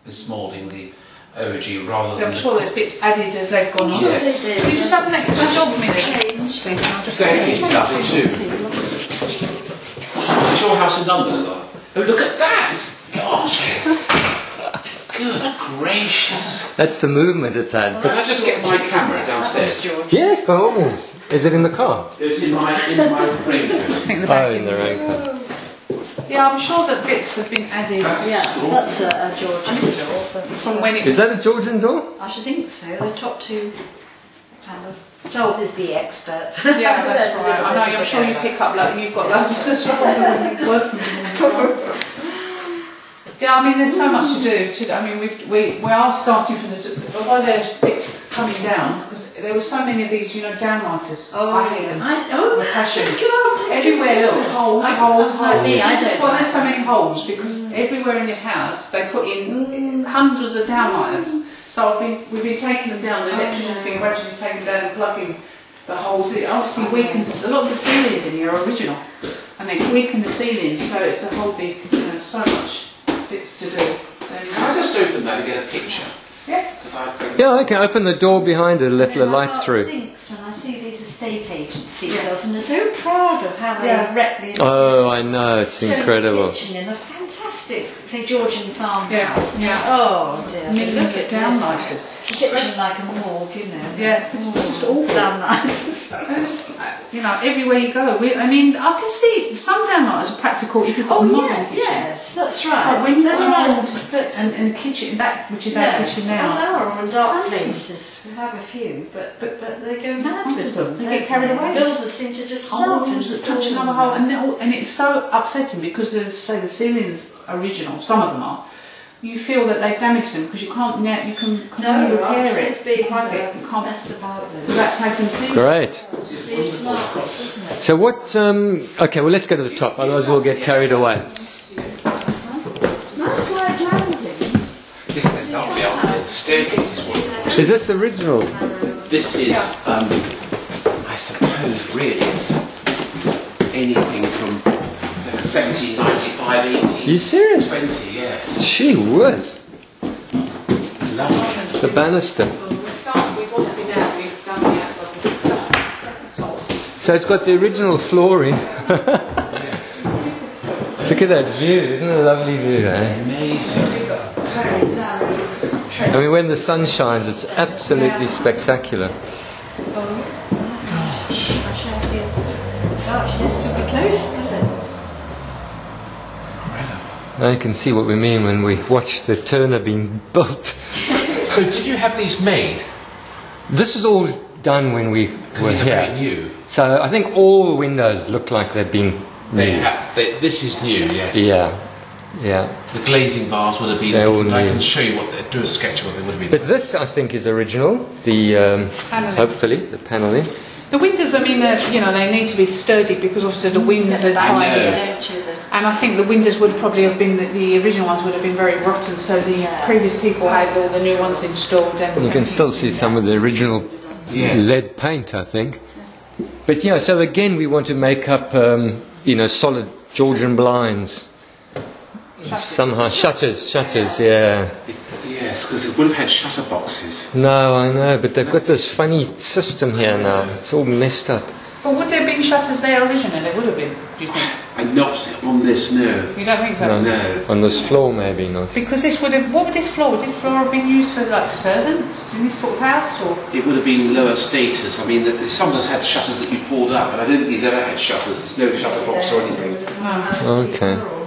This moulding, the OG, rather than... I'm sure there's bits added as they've gone on. Yes. Can you just open that door for me then? The staircase is lovely too. Is your house in London? Oh, look at that! Gosh! Good gracious! That's the movement it's had. Can I just get my camera downstairs? Yes, by all means. Is it in the car? It's in my raincoat. Oh, in the raincoat. Yeah, I'm sure that bits have been added. That's a Georgian door. From when it Is that a Georgian door? I should think so. The top two, kind of. Charles is the expert. Yeah, that's right. I know. I'm sure you pick up you've got loads as well. Working all the time. Yeah, I mean, there's so much to do. I mean, we are starting from although there's bits coming down, because there were so many of these, downlighters. Oh, I hate them. With passion. God, Everywhere, look, holes. I Well, there's so many holes because everywhere in this house they put in hundreds of downlighters. So we've been taking them down. The electrician's been gradually taking them down and plugging the holes. It obviously weakens a lot of the ceilings in here are original, and it's weakened the ceilings, so it's a whole big, so much bits to do. Can I just open that and get a picture? Yeah. Yeah, I can open the door behind it, let the light through. Sinks when I see these estate agents' details, and they're so proud of how they've wrecked the Oh, I know, it's incredible. kitchen in a fantastic, say, Georgian farmhouse. Yeah. Oh dear. Millions Look of at downlighters. this. Kitchen like a morgue, Yeah, it's just awful. Downlighters. Everywhere you go. I can see some downlighters are practical if you've got a modern kitchen. Yes, that's right. But when you've got They're an right, old but and a kitchen, which is our kitchen now. There are dark places. We have a few, but they go mad with them. They get carried away. Builders seem to just hold and touch another hole, and it's so upsetting because, the ceilings original. Some of them are. You feel that they've damaged them because you can't repair it. Big, plug it. You can't messed about with it. without taking the Great. It's smart, isn't it? So what, okay, well let's go to the top, otherwise we'll get carried away. Nice wide landings. Yes, they're lovely, aren't they? The staircase is wonderful. Is this original? This is, I suppose, really, it's anything from 1795, 18. You serious? 20, yes. Gee whiz. Lovely. It's a banister. we've obviously now we've done the outside. So it's got the original flooring. Yes. Look at that view, isn't it a lovely view, eh? Amazing. I mean, when the sun shines, it's absolutely spectacular. Gosh, yes, to be close, isn't it? Now you can see what we mean when we watch the Turner being built. So did you have these made? This is all done when we were These are very here. new. So I think all windows look like they've been new. This is new, yes. Yeah, yeah. The glazing bars would have been They're all different. I new. can show you do a sketch of what they would have been. But this, I think, is original. The Panelling. hopefully the panelling. The windows, they need to be sturdy because obviously the winds are high. And I think the windows would probably have been, the original ones would have been very rotten, so the previous people had all the new ones installed. And You can still see some of the original lead paint, I think. But yeah, so again, we want to make up, solid Georgian blinds. Somehow shutters, yeah. Yes, because it would have had shutter boxes. No, I know, but they've got this funny system here now. It's all messed up. But would there have been shutters there originally? There would have been, do you think? And not on this, no. You don't think so? No. On this floor, maybe not. Because what would this floor have been used for, like servants in this sort of house, or? It would have been lower status. I mean, some of us had shutters that you pulled up, and I don't think he's ever had shutters. There's no shutter box or anything. No. Okay.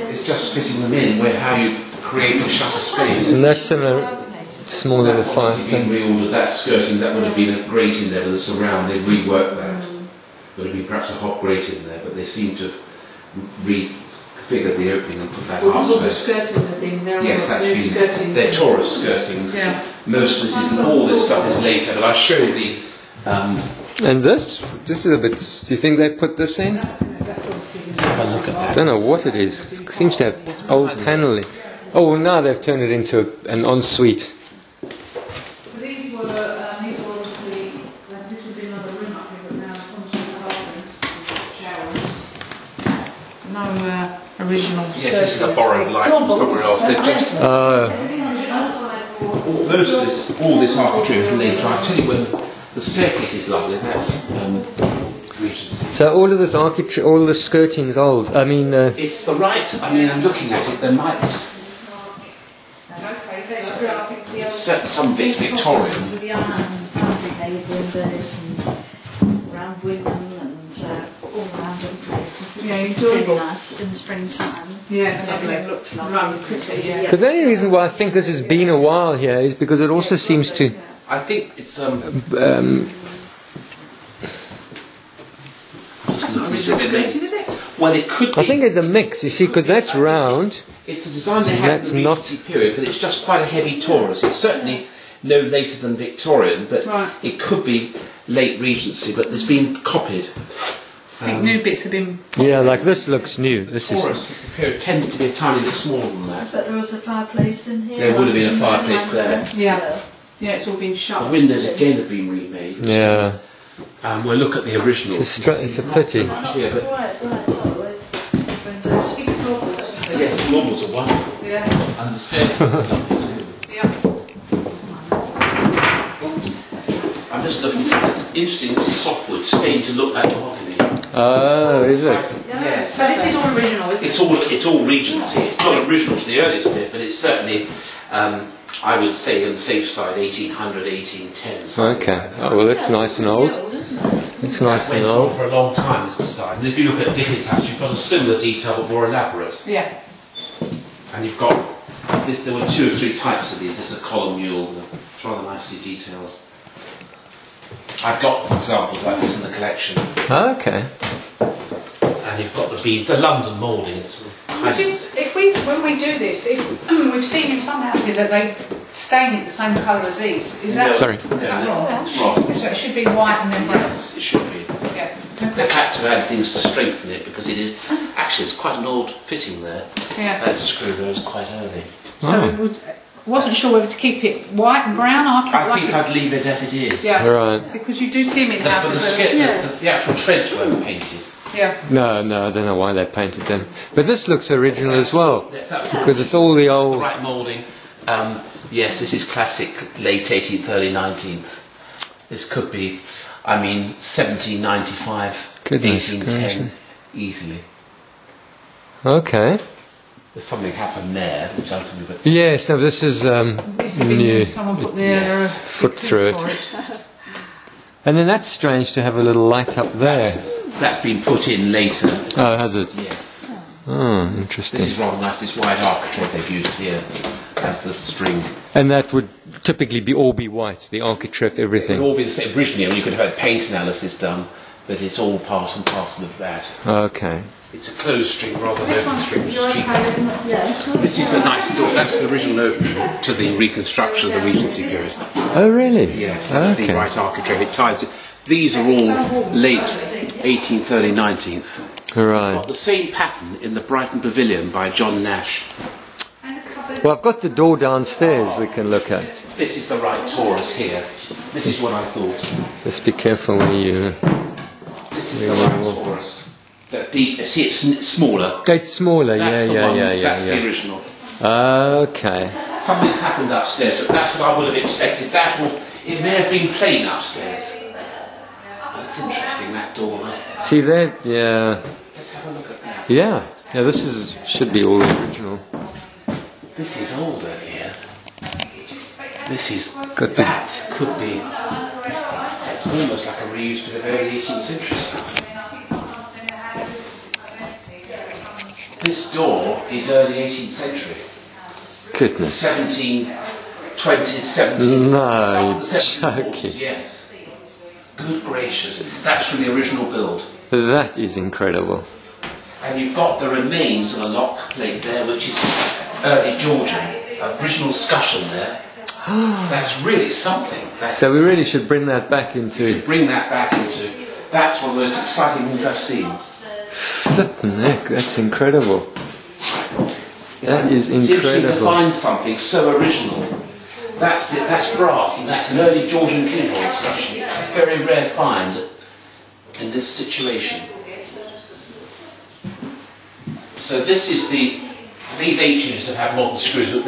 It's just fitting them in, how you create the shutter space. And that's in a small little fire If you'd thing. reordered that skirting, that would have been a grate in there with a surround. They'd reworked that. Would have been perhaps a hot grate in there, but they seem to have refigured the opening and put that Well, up. all the skirtings have been there. Yes, that's been. Skirtings. They're Taurus skirtings. Yeah. Most of this is, all this stuff is later, but I'll show you the. And this is a bit. Do you think they put this in? Let's have a look at I that. don't know what it is. It seems to have old paneling. Oh, well, now they've turned it into an ensuite. These were obviously, this would be another room up here, but now functional apartments, showers. No original. Yes, this is a borrowed light from somewhere else. They've just all this architrave is later. I'll tell you when the staircase is lovely. That's Regency. So all of this architecture, all the skirting is old. I mean, it's the right. I mean, I'm looking at it. There might be some bits Victorian. With the windows and around Wigan and all around other places. Yeah, It's enjoyable. really nice in the springtime. Yeah, And lovely. everything looks lovely. Rather pretty, yeah. because the only reason why I think this has been a while here is because it also seems to. I think it's Skirting, is it? well, it could be. I think there's a mix, you see, because that's round. It's a design they had That's in the not- Regency period, but it's just quite a heavy Taurus. It's certainly no later than Victorian, but Right. it could be late Regency. But there's been copied. I think new bits have been... Yeah, like this looks new. This is. Taurus period tended to be a tiny bit smaller than that. But there was a fireplace in here. There would have been a fireplace there. Yeah. Yeah, it's all been shut. The windows again have been remade. Yeah, We'll look at the original. it's a pity. Here, but Right, yes, the marbles are wonderful. Yeah. And the staircase is lovely too. Yeah. I'm just looking at something that's interesting. This is softwood, stained to look like mahogany. Oh, is it? Yes. So this is all original, isn't it? It's all Regency. It's not original to the earliest bit, but it's certainly, I would say, on the safe side, 1800, 1810. something Okay. like that. Oh, well, that's nice and old. It's nice That and went on old. for a long time, this design. And if you look at Dickens' house, you've got a similar detail but more elaborate. Yeah. And you've got this. There were 2 or 3 types of these. There's a column mule. It's rather nicely detailed. I've got examples like this in the collection. Okay. And you've got the beads. A London moulding. It's When we do this, we've seen in some houses that they stain it the same colour as these. Is that Sorry. Is that wrong? It's wrong. So it should be white and then brown. Yes, it should be. Yeah. They've had to add things to strengthen it because it is actually it's quite an old fitting there. Yeah. That screw there was quite early. So it wasn't sure whether to keep it white and brown. I think I'd leave it as it is. Yeah. Right. Because you do see them in But houses. that the actual treads weren't painted. yeah. No, I don't know why they painted them. But this looks original as well. Yes, that's Because it's all the the old. right moulding. Yes, this is classic, late 18th, early 19th. This could be, 1795, Goodness 1810, easily. Okay. There's something happened there, which I was a bit. Yes, no, this is This has been new. someone put their Yes. Foot through it. And then that's strange to have a little light up there. That's been put in later. Oh, has it? Yes. Oh, This interesting. is rather nice, this white architrave they've used here as the string. And that would typically all be white, the architrave, It would everything. all be the same. Originally, you could have had paint analysis done, but it's all part and parcel of that. Okay. It's a closed string rather than This open one's string, which you're is cheaper. okay, isn't it? This is a nice door. That's the original opening to the reconstruction of the Regency period. Oh, really? Yes, that's the Okay. right architrave. It ties it. These are all late 18th, early 19th. Right. Got the same pattern in the Brighton Pavilion by John Nash. And a cupboard. Well, I've got the door downstairs we can look at. This is the right Taurus here. This is what I thought. Just be careful when you... This is the right Taurus. That deep. See, it's smaller. It's smaller, That's the yeah, one. yeah, That's the yeah. original. Okay. Something's happened upstairs. So that's what I would have expected. It may have been plain upstairs. That's interesting. That door there. See that? Yeah. Let's have a look at that. Yeah. Yeah, this should be all original. This is older here. This is. Got the- That could be. It's almost like a reused bit of early 18th century stuff. This door is early 18th century. Goodness. 1720s, 17. No, Up to the you're 1740s, joking. yes. Good gracious. That's from the original build. That is incredible. And you've got the remains of a lock plate there, which is early Georgian. Original scutcheon there. That's really something. So we really should bring that back into... Bring that back into. That's one of the most exciting things I've seen. Flippin' heck, that's incredible. That is It's interesting to incredible. find something so original. That's brass, and that's an early Georgian keyhole scutcheon. A very rare find in this situation. So this is the these H units have had modern screws.